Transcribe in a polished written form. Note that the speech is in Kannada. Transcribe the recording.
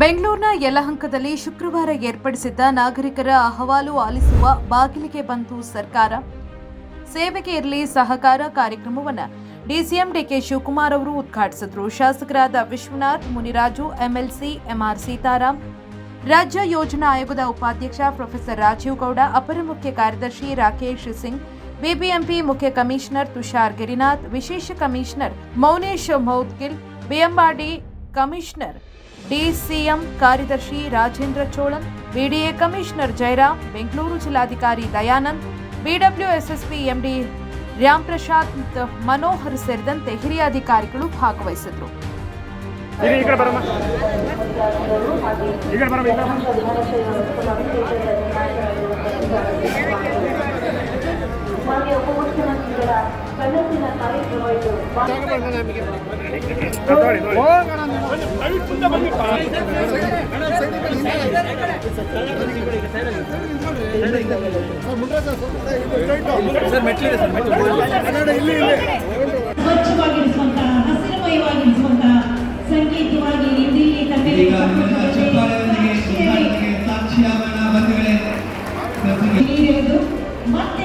ಬೆಂಗಳೂರಿನ ಯಲಹಂಕದಲ್ಲಿ ಶುಕ್ರವಾರ ಏರ್ಪಡಿಸಿದ್ದ ನಾಗರಿಕರ ಅಹವಾಲು ಆಲಿಸುವ ಬಾಗಿಲಿಗೆ ಬಂತು ಸರ್ಕಾರ ಸೇವೆಗೆ ಇರಲಿ ಸಹಕಾರ ಕಾರ್ಯಕ್ರಮವನ್ನು ಡಿಸಿಎಂ ಡಿಕೆ ಶಿವಕುಮಾರ್ ಅವರು ಉದ್ಘಾಟಿಸಿದರು. ಶಾಸಕರಾದ ವಿಶ್ವನಾಥ್, ಮುನಿರಾಜು, ಎಂಎಲ್ಸಿ ಎಂಆರ್ ಸೀತಾರಾಮ್, ರಾಜ್ಯ ಯೋಜನಾ ಆಯೋಗದ ಉಪಾಧ್ಯಕ್ಷ ಪ್ರೊಫೆಸರ್ ರಾಜೀವ್ ಗೌಡ, ಅಪರ ಮುಖ್ಯ ಕಾರ್ಯದರ್ಶಿ ರಾಕೇಶ್ ಸಿಂಗ್, ಬಿಬಿಎಂಪಿ ಮುಖ್ಯ ಕಮಿಷನರ್ ತುಷಾರ್ ಗಿರಿನಾಥ್, ವಿಶೇಷ commissioner Maunish Moudgil, BMRD commissioner DCM ಕಾರ್ಯದರ್ಶಿ ರಾಜೇಂದ್ರ ಚೋಳನ್, ಬಿಡಿಎ ಕಮಿಷನರ್ ಜಯರಾಮ್, ಬೆಂಗಳೂರು ಜಿಲ್ಲಾಧಿಕಾರಿ ದಯಾನಂದ್, ಬಿಡಬ್ಲ್ಯೂಎಸ್ಎಸ್ಪಿ ಎಂಡಿ ರಾಮ್ಪ್ರಸಾದ್ ಮನೋಹರ್ ಸೇರಿದಂತೆ ಹಿರಿಯ ಅಧಿಕಾರಿಗಳು ಭಾಗವಹಿಸಿದರು. ಸ್ವಚ್ಛವಾಗಿರಿಸುವಂತಹ, ಹಸಿರುಮಯವಾಗಿರಿಸುವಂತಹ, ಸಂಗೀತವಾಗಿ ಮತ್ತೆ